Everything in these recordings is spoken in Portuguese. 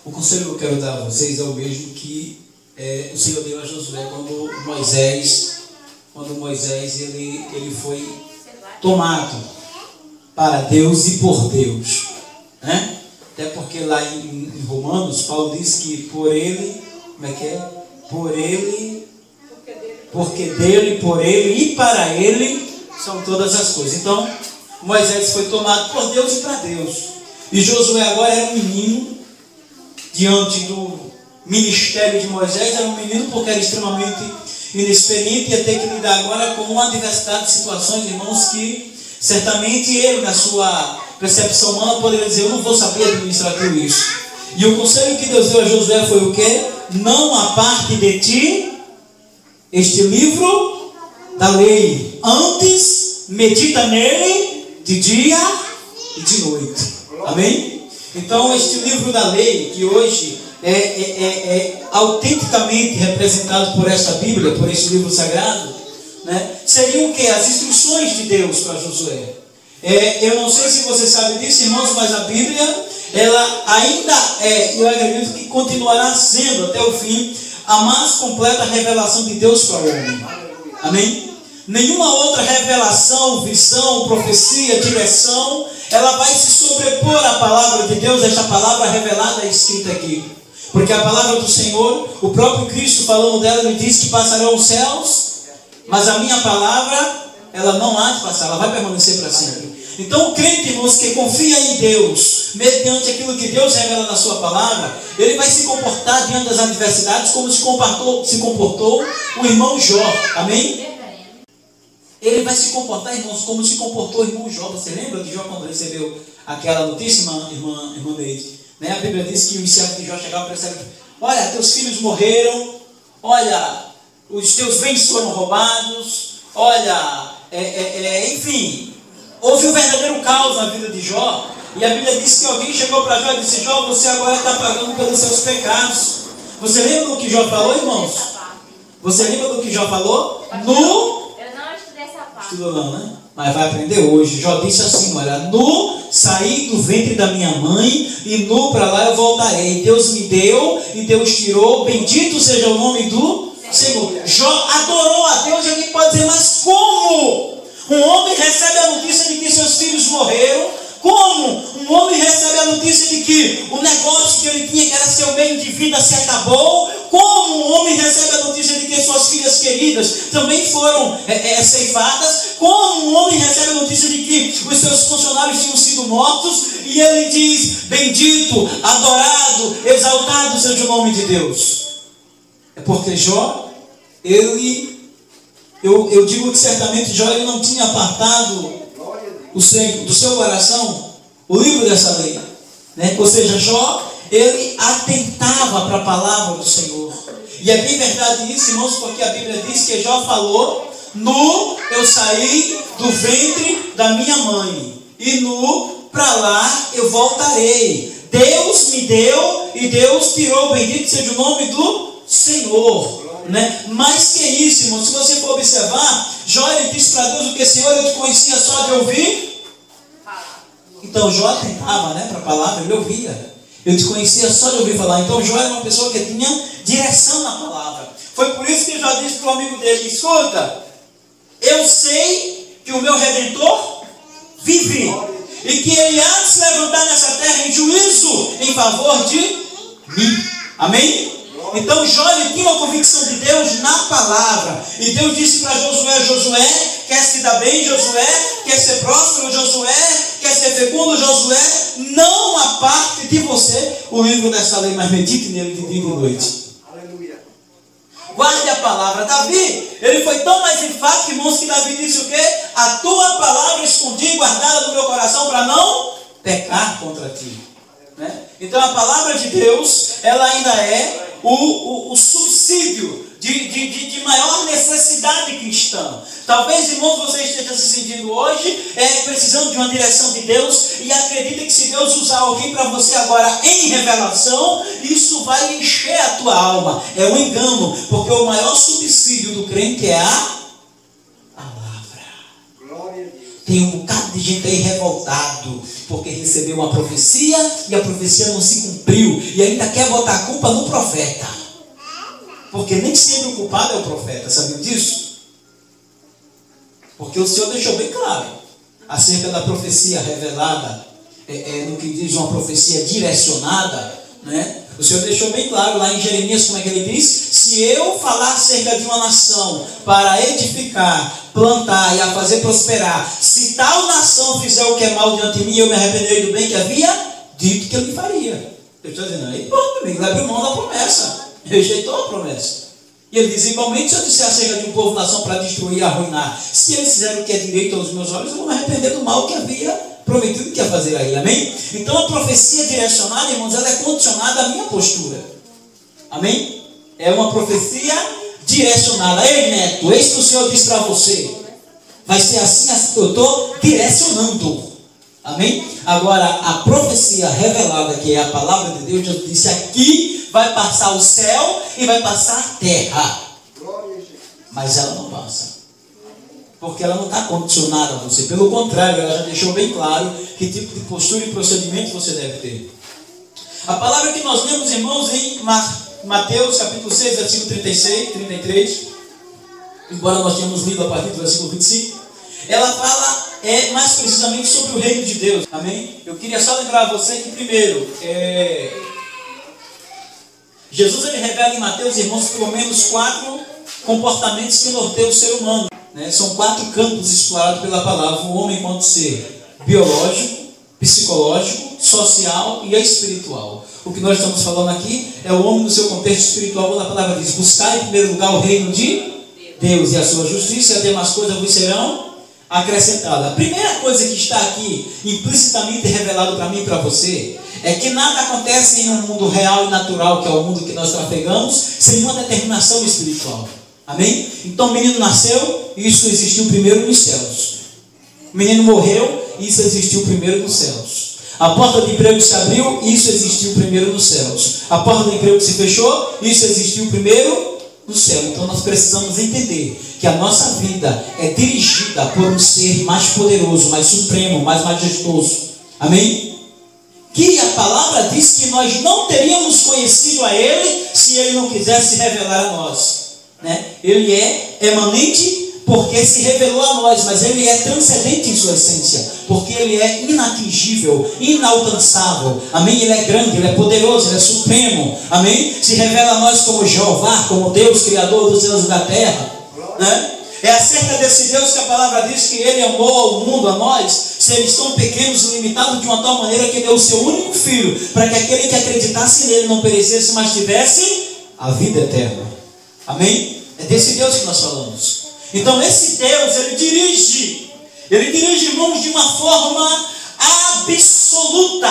O conselho que eu quero dar a vocês é o mesmo que o Senhor deu a Josué quando Moisés ele foi tomado para Deus e por Deus, né? Até porque lá em Romanos, Paulo diz que por ele, como é que é? Por ele, porque dele, por ele e para ele são todas as coisas. Então, Moisés foi tomado por Deus e para Deus. E Josué agora era um menino, diante do ministério de Moisés, era um menino porque era extremamente inexperiente e ia ter que lidar agora com uma diversidade de situações, irmãos, que certamente ele, na sua percepção humana, poderia dizer: eu não vou saber administrar tudo isso. E o conselho que Deus deu a Josué foi o quê? Não aparte de ti este livro da lei, antes medita nele de dia e de noite. Amém? Então este livro da lei, que hoje é autenticamente representado por esta Bíblia, por este livro sagrado, né, seriam o quê? As instruções de Deus para Josué. Eu não sei se você sabe disso, irmãos, mas a Bíblia, ela ainda eu acredito que continuará sendo até o fim a mais completa revelação de Deus para o homem. Amém? Nenhuma outra revelação, visão, profecia, direção, ela vai se sobrepor à palavra de Deus, esta palavra revelada e escrita aqui. Porque a palavra do Senhor, o próprio Cristo falando dela, ele diz que passarão os céus, mas a minha palavra, ela não há de passar, ela vai permanecer para sempre. Então o crente, irmãos, que confia em Deus, mediante aquilo que Deus revela na sua palavra, ele vai se comportar diante das adversidades como se comportou o irmão Jó. Amém? Ele vai se comportar, irmãos, como se comportou o irmão Jó. Você lembra de Jó quando recebeu aquela notícia, irmã Neide? Né? A Bíblia diz que o servo de Jó chegava para ele: olha, teus filhos morreram, olha, os teus bens foram roubados, olha, enfim, houve um verdadeiro caos na vida de Jó. E a Bíblia diz que alguém chegou para Jó e disse: Jó, você agora está pagando pelos seus pecados. Você lembra do que Jó falou, irmãos? Você lembra do que Jó falou? Eu não estudei essa parte. Estudou não, né? Mas vai aprender hoje. Jó disse assim: olha, nu saí do ventre da minha mãe e nu para lá eu voltarei. Deus me deu e Deus tirou. Bendito seja o nome do Senhor. Jó adorou a Deus. E alguém pode dizer: mas como um homem recebe a notícia de que seus filhos morreram? Como um homem recebe a notícia de que o negócio que ele tinha, que era seu meio de vida, se acabou? Como um homem recebe a notícia de que suas filhas queridas também foram ceifadas? Como um homem recebe a notícia de que os seus funcionários tinham sido mortos? E ele diz: bendito, adorado, exaltado seja o nome de Deus. É porque Jó, eu digo que certamente Jó, ele não tinha apartado do seu coração o livro dessa lei, né? Ou seja, Jó, ele atentava para a palavra do Senhor. E é bem verdade isso, irmãos, porque a Bíblia diz que Jó falou: nu eu saí do ventre da minha mãe, e nu para lá eu voltarei. Deus me deu e Deus tirou. Bendito seja o nome do Senhor. Né? Mais que isso, irmão, se você for observar, Jó, ele disse para Deus o que: Senhor, eu te conhecia só de ouvir. Então Jó atentava, né, para a palavra, ele ouvia. Eu te conhecia só de ouvir falar. Então Jó era uma pessoa que tinha direção na palavra. Foi por isso que Jó disse para o amigo dele: escuta, eu sei que o meu Redentor vive e que ele há de se levantar nessa terra em juízo em favor de mim. Amém? Então Jó, ele tinha uma convicção de Deus na palavra. E Deus disse para Josué: Josué, quer se dar bem, Josué? Quer ser próspero, Josué? Quer ser fecundo, Josué? Não aparte de você o livro dessa lei, mas medite nele de dia e de noite. Aleluia. Guarde a palavra. Davi, ele foi tão mais enfático, irmãos, que Davi disse o quê? A tua palavra escondi, guardada no meu coração, para não pecar contra ti. Né? Então a palavra de Deus, ela ainda é o subsídio de maior necessidade cristã. Talvez, irmãos, você esteja se sentindo hoje precisando de uma direção de Deus, e acredita que se Deus usar alguém para você agora em revelação, isso vai encher a tua alma. É um engano, porque o maior subsídio do crente é a palavra. Tem um bocado de gente aí revoltado, porque recebeu uma profecia e a profecia não se cumpriu, e ainda quer botar a culpa no profeta. Porque nem sempre o culpado é o profeta, sabiam disso? Porque o Senhor deixou bem claro acerca da profecia revelada, no que diz uma profecia direcionada, né? O Senhor deixou bem claro lá em Jeremias, como é que ele diz? Se eu falar acerca de uma nação para edificar, plantar e a fazer prosperar, se tal nação fizer o que é mal diante de mim, eu me arrependerei do bem que havia dito que eu lhe faria. Eu estou dizendo, aí pronto, amigo, ele abriu mão da promessa, rejeitou a promessa. E ele diz, igualmente, se eu disser acerca de um povo nação para destruir e arruinar, se eles fizerem o que é direito aos meus olhos, eu vou me arrepender do mal que havia prometido que ia fazer a ele, amém? Então a profecia direcionada, irmãos, ela é condicionada à minha postura, amém? É uma profecia direcionada. Ei, neto, eis que o Senhor diz para você, vai ser assim que eu estou direcionando, amém? Agora, a profecia revelada, que é a palavra de Deus, já disse aqui, vai passar o céu e vai passar a terra, mas ela não passa. Porque ela não está condicionada a você. Pelo contrário, ela já deixou bem claro que tipo de postura e procedimento você deve ter. A palavra que nós lemos, irmãos, em Mateus capítulo 6, versículo 36, 33, embora nós tenhamos lido a partir do versículo 25, ela fala mais precisamente sobre o reino de Deus. Amém? Eu queria só lembrar a você que primeiro, Jesus ele revela em Mateus, irmãos, pelo menos 4 comportamentos que norteiam o ser humano. São 4 campos explorados pela palavra: o homem enquanto ser biológico, psicológico, social e espiritual. O que nós estamos falando aqui é o homem no seu contexto espiritual, quando a palavra diz: buscar em primeiro lugar o reino de Deus e a sua justiça, e as demais coisas vos serão acrescentadas. A primeira coisa que está aqui implicitamente revelado para mim e para você é que nada acontece em um mundo real e natural, que é o mundo que nós trafegamos, sem uma determinação espiritual. Amém? Então o menino nasceu, isso existiu primeiro nos céus. O menino morreu, isso existiu primeiro nos céus. A porta de emprego se abriu, isso existiu primeiro nos céus. A porta de emprego se fechou, isso existiu primeiro no céu. Então nós precisamos entender que a nossa vida é dirigida por um ser mais poderoso, mais supremo, mais majestoso. Amém? Que a palavra diz que nós não teríamos conhecido a Ele se Ele não quisesse revelar a nós. Ele é emanente porque se revelou a nós, mas Ele é transcendente em sua essência, porque Ele é inatingível, inalcançável. Amém? Ele é grande, Ele é poderoso, Ele é supremo. Amém? Se revela a nós como Jeová, como Deus, Criador dos céus e da terra. É acerca desse Deus que a palavra diz que Ele amou o mundo, a nós, seres tão pequenos e limitados, de uma tal maneira que deu o seu único filho, para que aquele que acreditasse nele não perecesse, mas tivesse a vida eterna. Amém? É desse Deus que nós falamos. Então esse Deus, Ele dirige, irmãos, de uma forma absoluta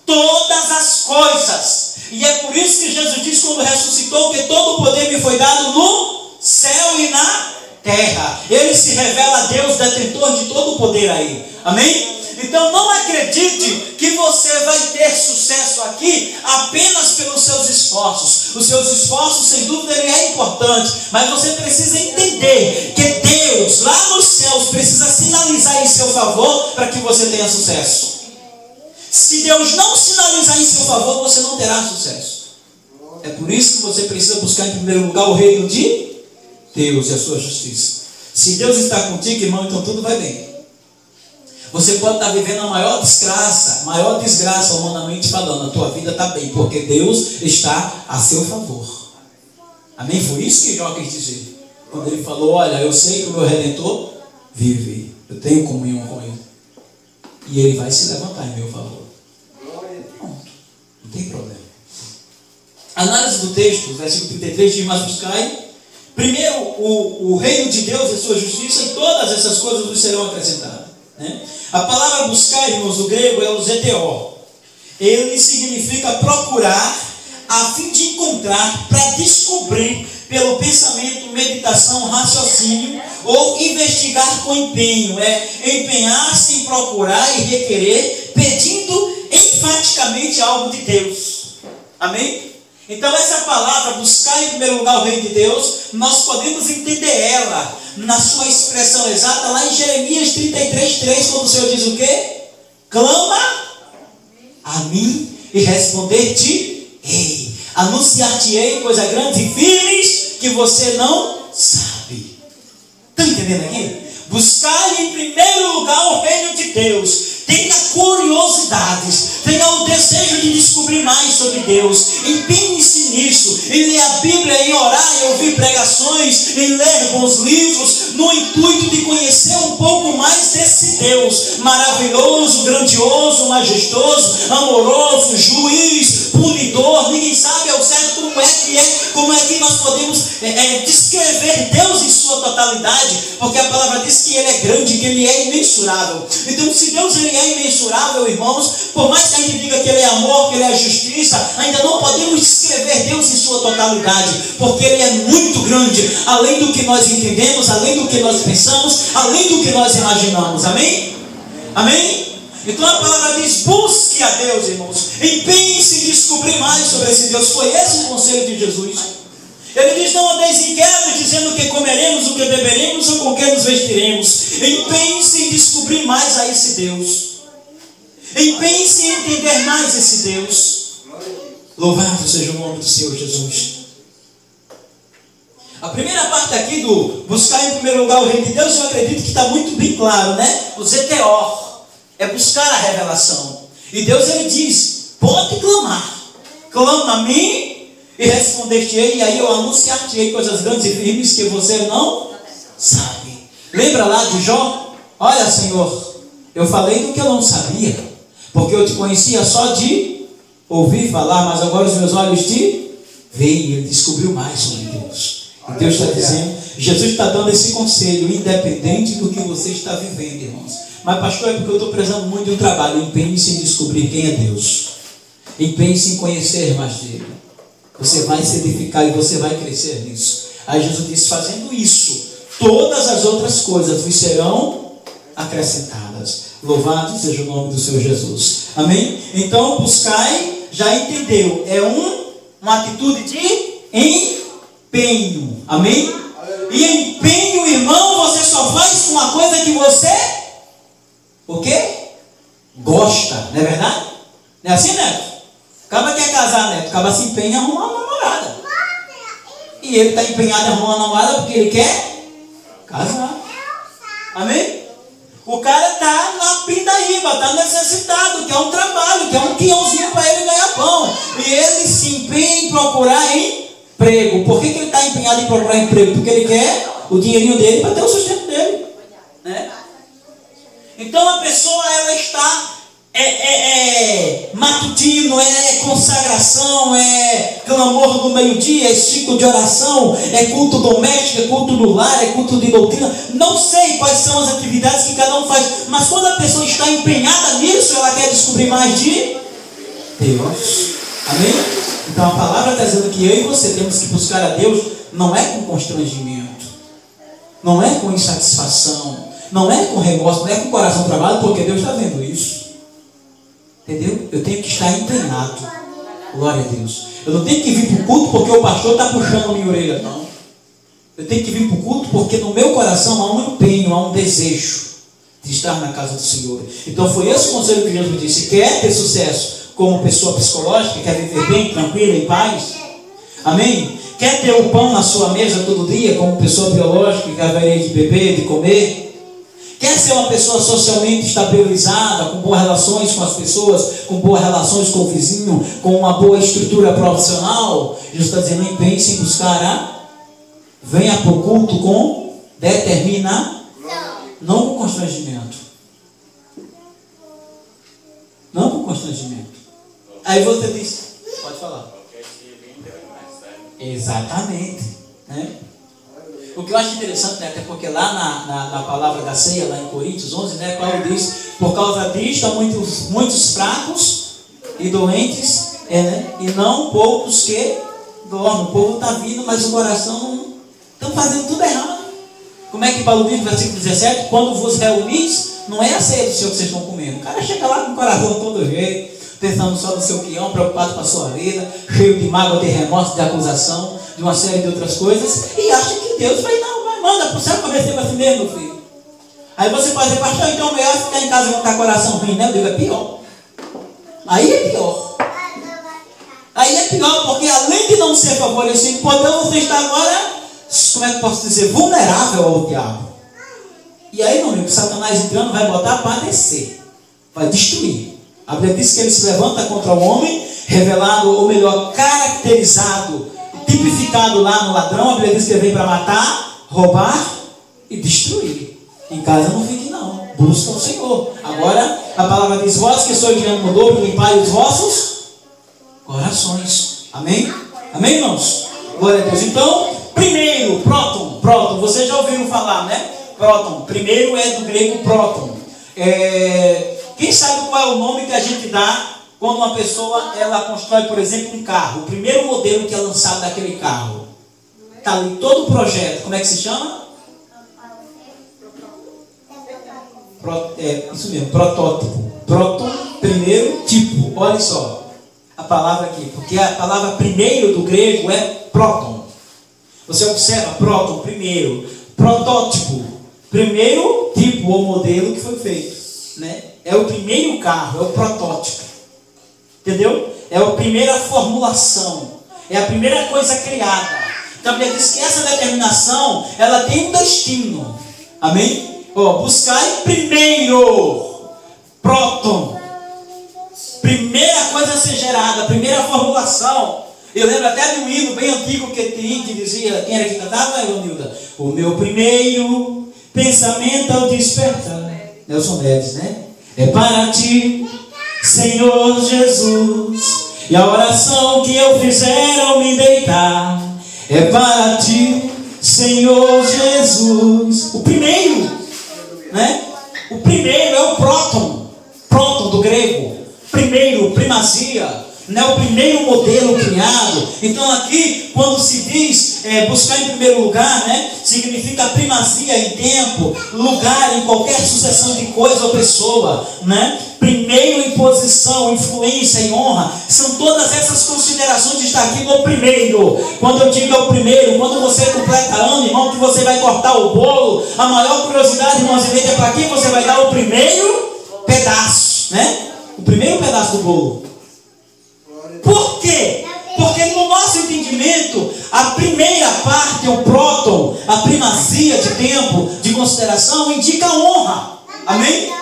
todas as coisas. E é por isso que Jesus diz quando ressuscitou que todo o poder me foi dado no céu e na terra. Ele se revela a Deus, detentor de todo o poder aí. Amém? Então não acredite que você vai ter sucesso aqui apenas pelos seus esforços. Os seus esforços, sem dúvida, ele é importante, mas você precisa entender que Deus, lá nos céus, precisa sinalizar em seu favor para que você tenha sucesso. Se Deus não sinalizar em seu favor, você não terá sucesso. É por isso que você precisa buscar em primeiro lugar o reino de Deus e a sua justiça. Se Deus está contigo, irmão, então tudo vai bem. Você pode estar vivendo a maior desgraça humanamente falando, a tua vida está bem, porque Deus está a seu favor. Amém? Foi isso que Jó quis dizer. Quando ele falou, olha, eu sei que o meu Redentor vive, eu tenho comunhão com Ele, e Ele vai se levantar em meu favor. Pronto, não tem problema. Análise do texto, versículo 33 diz: mas buscai primeiro o reino de Deus e a sua justiça, e todas essas coisas vos serão acrescentadas. A palavra buscar, irmãos, o grego é o zeteo. Ele significa procurar, a fim de encontrar, para descobrir, pelo pensamento, meditação, raciocínio, ou investigar com empenho. É empenhar-se em procurar e requerer, pedindo enfaticamente algo de Deus. Amém? Então essa palavra, buscar em primeiro lugar o reino de Deus, nós podemos entender ela na sua expressão exata, lá em Jeremias 33:3, quando o Senhor diz o quê? Clama a mim e responder-te-ei. Anunciar-te-ei coisas grandes e firmes que você não sabe. Estão entendendo aqui? Buscar em primeiro lugar o reino de Deus. Tenha curiosidades, tenha o desejo de descobrir mais sobre Deus. Empenhe-se nisso, em ler a Bíblia, em orar, em ouvir pregações, em ler bons livros, no intuito de conhecer um pouco mais desse Deus maravilhoso, grandioso, majestoso, amoroso, juiz, punidor. Ninguém sabe ao certo como é que nós podemos descrever Deus em sua totalidade, porque a palavra diz que Ele é grande, que Ele é imensurável. Então, se Deus Ele é imensurável, irmãos, por mais que a gente diga que Ele é amor, que Ele é justiça, ainda não podemos descrever Deus em sua totalidade, porque Ele é muito grande, além do que nós entendemos, além do que nós pensamos, além do que nós imaginamos. Amém? Amém? Então a palavra diz: busque a Deus, irmãos, empenhe-se em descobrir mais sobre esse Deus. Foi esse o conselho de Jesus. Ele diz: não andeis inquietos, dizendo o que comeremos, o que beberemos ou com que nos vestiremos. Empenhe-se em descobrir mais a esse Deus. Empenhe-se em entender mais esse Deus. Louvado seja o nome do Senhor Jesus. A primeira parte aqui do buscar em primeiro lugar o reino de Deus, eu acredito que está muito bem claro, né? O zeteor é buscar a revelação. E Deus, Ele diz: pode clamar. Clama a mim e responder-te-ei, e aí eu anunciar-te-ei coisas grandes e firmes que você não sabe. Lembra lá de Jó? Olha, Senhor, eu falei do que eu não sabia, porque eu te conhecia só de ouvir falar, mas agora os meus olhos te veem. Ele descobriu mais sobre Deus. E Deus está dizendo, Jesus está dando esse conselho, independente do que você está vivendo, irmãos. Mas pastor, é porque eu estou precisando muito de um trabalho. Empenhe-se em descobrir quem é Deus. Empenhe-se em conhecer mais dele. Você vai se edificar e você vai crescer nisso. Aí Jesus disse: fazendo isso, todas as outras coisas vos serão acrescentadas. Louvado seja o nome do Senhor Jesus. Amém? Então, buscai, já entendeu, é uma atitude de empenho. Amém? E empenho, irmão, você só faz com uma coisa que você o quê? Gosta, não é verdade? Não é assim, Neto? Acaba quer casar, Neto, acaba se empenha em arrumar uma namorada. E ele está empenhado em arrumar uma namorada porque ele quer casar. Amém? O cara está na pindaíba, está necessitado, quer um trabalho, quer um quinhãozinho para ele ganhar pão. E ele se empenha em procurar emprego. Por que ele está empenhado em procurar emprego? Porque ele quer o dinheirinho dele para ter o sustento dele, né? Então a pessoa, ela está matutino, consagração, clamor do meio-dia, ciclo de oração, culto doméstico, culto no lar, culto de doutrina. Não sei quais são as atividades que cada um faz, mas quando a pessoa está empenhada nisso, ela quer descobrir mais de Deus. Amém? Então a palavra está dizendo que eu e você temos que buscar a Deus, não é com constrangimento, não é com insatisfação, não é com remorso, não é com o coração travado, porque Deus está vendo isso. Entendeu? Eu tenho que estar empenhado. Glória a Deus. Eu não tenho que vir para o culto porque o pastor está puxando a minha orelha, não. Eu tenho que vir para o culto porque no meu coração há um empenho, há um desejo de estar na casa do Senhor. Então foi esse o conselho que Jesus disse: quer ter sucesso como pessoa psicológica, quer viver bem, tranquila, em paz? Amém? Quer ter o pão na sua mesa todo dia como pessoa biológica, que haveria de beber, de comer? Quer ser uma pessoa socialmente estabilizada, com boas relações com as pessoas, com boas relações com o vizinho, com uma boa estrutura profissional? Jesus está dizendo: empenhe-se em buscar venha para o culto com determinação, não com constrangimento. Não com constrangimento. Aí você diz, pode falar. Exatamente, né? O que eu acho interessante, né, até porque lá na palavra da ceia, lá em Coríntios 11, né, Paulo diz: por causa disto há muitos fracos e doentes, né, e não poucos que dormem. O povo está vindo, mas o coração estão fazendo tudo errado. Como é que Paulo diz no versículo 17? Quando vos reunis, não é a ceia do Senhor que vocês estão comendo. O cara chega lá com o coração todo jeito, pensando só no seu peão, preocupado com a sua vida, cheio de mágoa, de remorso, de acusação, de uma série de outras coisas, e acha que Deus vai, não, manda para o céu que eu recebo assim mesmo, filho. Aí você pode dizer, pastor, então é melhor ficar em casa com o coração ruim, né? Eu digo, é pior. Aí é pior. Aí é pior, porque além de não ser favorecido por Deus, você está agora, como é que eu posso dizer, vulnerável ao diabo. E aí, meu amigo, Satanás entrando vai botar para descer, vai destruir. A Bíblia diz que ele se levanta contra o homem, revelado, ou melhor, caracterizado, tipificado lá no ladrão. A Bíblia diz que ele vem para matar, roubar e destruir. Em casa não fique não, busca o Senhor. Agora, a palavra diz, vós que sois de ânimo novo, limpai os vossos corações. Amém? Amém, irmãos? Glória a Deus. Então, primeiro, próton, vocês já ouviram falar, né? Próton, primeiro é do grego próton. Quem sabe qual é o nome que a gente dá quando uma pessoa ela constrói, por exemplo, um carro? O primeiro modelo que é lançado daquele carro. Está ali todo o projeto. Como é que se chama? Isso mesmo, protótipo. Próton, primeiro tipo. Olha só a palavra aqui, porque a palavra primeiro do grego é próton. Você observa, próton, primeiro, protótipo, primeiro tipo ou modelo que foi feito, né? É o primeiro carro, é o protótipo, entendeu? É a primeira formulação, é a primeira coisa criada. Então, ele diz que essa determinação, ela tem um destino, amém? Buscai primeiro, próton, primeira coisa a ser gerada, primeira formulação. Eu lembro até de um hino bem antigo que dizia, quem era que cantava, Evanilda? O meu primeiro pensamento ao despertar. Nelson Neves, né? É para ti, Senhor Jesus, e a oração que eu fizer ao me deitar. É para ti, Senhor Jesus. O primeiro, né? O primeiro é o próton do grego. Primeiro, primazia, né? O primeiro modelo criado. Então aqui, quando se diz buscar em primeiro lugar, né? Significa primazia em tempo, lugar em qualquer sucessão de coisa ou pessoa, né? Primeiro em posição, influência e honra. São todas essas considerações de estar aqui no primeiro. Quando eu digo é o primeiro, quando você completa ano, irmão, que você vai cortar o bolo, a maior curiosidade, irmãos, é para quem você vai dar o primeiro pedaço, né? O primeiro pedaço do bolo. Por quê? Porque no nosso entendimento, a primeira parte, o próton, a primazia de tempo, de consideração, indica honra. Amém?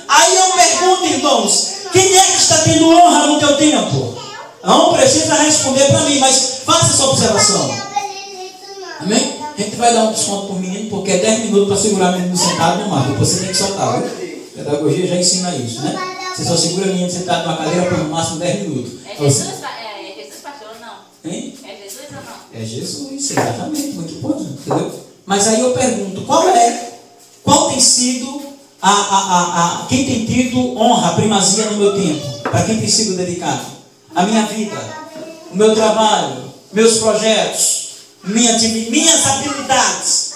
Aí eu pergunto, irmãos, quem é que está tendo honra no teu tempo? Não precisa responder para mim, mas faça essa observação. Amém? A gente vai dar um desconto por menino, porque é 10 minutos para segurar o menino sentado no mar. Depois você tem que soltar, viu? A pedagogia já ensina isso, né? Você só segura o menino sentado numa cadeira por no máximo 10 minutos. É Jesus, pastor, ou não? Hein? É Jesus ou não? É Jesus, exatamente, muito importante, entendeu? Mas aí eu pergunto, qual tem sido quem tem tido honra, primazia no meu tempo? Para quem tem sido dedicado? A minha vida, o meu trabalho, meus projetos, minhas habilidades.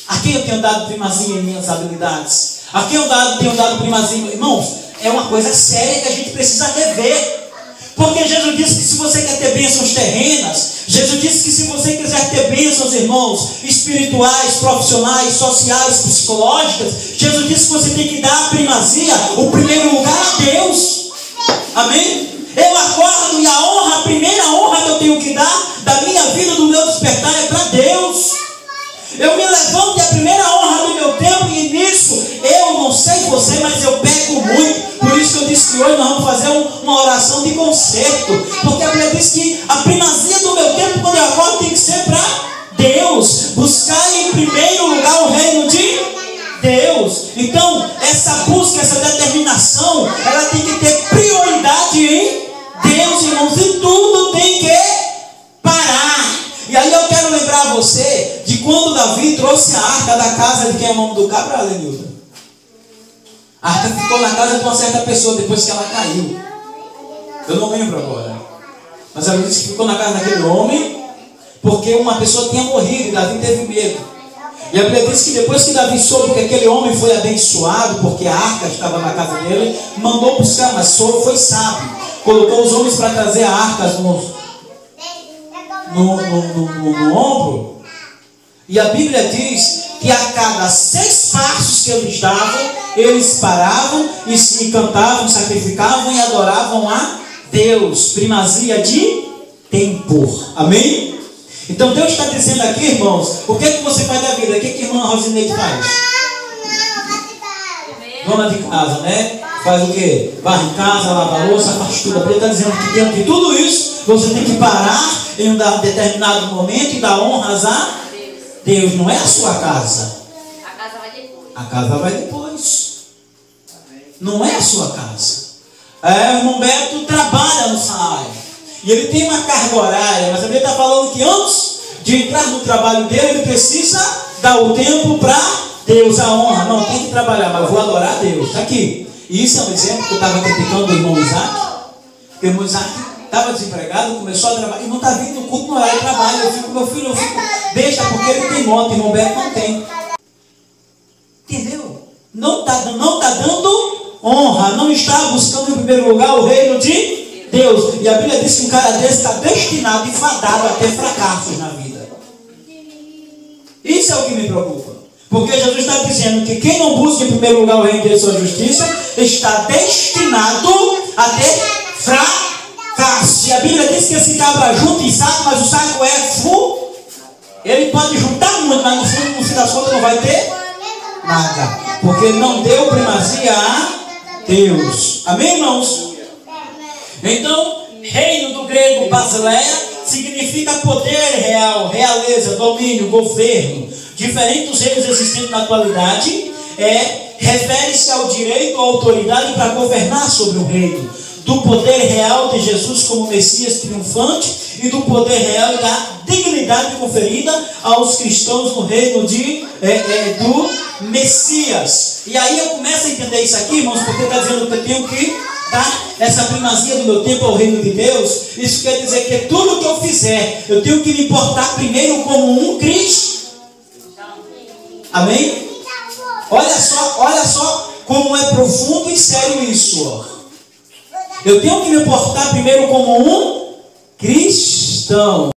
A quem eu tenho dado primazia em minhas habilidades? A quem eu tenho dado primazia? Irmãos, é uma coisa séria que a gente precisa rever. Porque Jesus disse que se você quer ter bênçãos terrenas, Jesus disse que se você quiser ter bênçãos, irmãos, espirituais, profissionais, sociais, psicológicas, Jesus disse que você tem que dar a primazia, o primeiro lugar a Deus. Amém? Eu acordo e a primeira honra que eu tenho que dar da minha vida, do meu despertar, é para Deus. Eu me levanto e a primeira honra do meu tempo, e nisso, eu não sei você, mas eu peco muito. Por isso que eu disse que hoje nós vamos fazer uma oração de conserto. Porque a Bíblia diz que a primazia do meu tempo, quando eu acordo, tem que ser para Deus. Buscar em primeiro lugar o reino de Deus. Então, essa busca, essa determinação, ela tem que ter prioridade em Deus, irmãos. E tudo tem que parar. E aí eu quero lembrar você de quando Davi trouxe a arca da casa de quem é o nome do cabra, Lenilda. A arca ficou na casa de uma certa pessoa depois que ela caiu. Eu não lembro agora. Mas ela disse que ficou na casa daquele homem porque uma pessoa tinha morrido e Davi teve medo. E a Bíblia diz que depois que Davi soube que aquele homem foi abençoado, porque a arca estava na casa dele, mandou buscar, mas foi sábio. Colocou os homens para trazer a arca no ombro. E a Bíblia diz que a cada 6 passos que eles davam, eles paravam e se cantavam, sacrificavam e adoravam a Deus. Primazia de tempo. Amém? Então Deus está dizendo aqui, irmãos, o que é que você faz da vida? O que é que a irmã Rosineide faz? Dona de casa, né? Faz o quê? Varre casa, lava a louça, faz tudo. A Bíblia está dizendo que dentro de tudo isso, você tem que parar em um determinado momento e dar honras a Deus. Não é a sua casa. A casa vai depois. A casa vai depois. Não é a sua casa. O irmão Beto trabalha no salário. E ele tem uma carga horária, mas a Bíblia está falando que antes de entrar no trabalho dele, ele precisa dar o tempo para Deus, a honra. Não, tem que trabalhar, mas eu vou adorar a Deus. Está aqui. E isso é um exemplo que eu estava criticando do irmão Isaac. Porque o irmão Isaac estava desempregado, começou a trabalhar. E não está vindo no culto no horário de trabalho. Eu fico, meu filho, deixa, porque ele tem moto, o irmão Beto não tem. Entendeu? Não está dando honra, não está buscando em primeiro lugar o reino de Deus. E a Bíblia diz que um cara desse está destinado e fadado a ter fracassos na vida. Isso é o que me preocupa. Porque Jesus está dizendo que quem não busca em primeiro lugar o reino de Deus e sua justiça está destinado a ter fracasso. E a Bíblia diz que esse cabra junta em saco, mas o saco é full. Ele pode juntar muito, mas no fim das contas não vai ter nada. Porque ele não deu primazia a Deus. Amém, irmãos? Então, reino do grego basileia significa poder real, realeza, domínio, governo. Diferente dos reinos existentes na atualidade, refere-se ao direito ou autoridade para governar sobre o reino. Do poder real de Jesus como Messias triunfante e do poder real e da dignidade conferida aos cristãos no reino do Messias. E aí eu começo a entender isso aqui, irmãos, porque está dizendo que eu tenho que dar essa primazia do meu tempo ao reino de Deus. Isso quer dizer que tudo que eu fizer, eu tenho que me importar primeiro como um cristão. Amém? Olha só como é profundo e sério isso. Eu tenho que me portar primeiro como um cristão.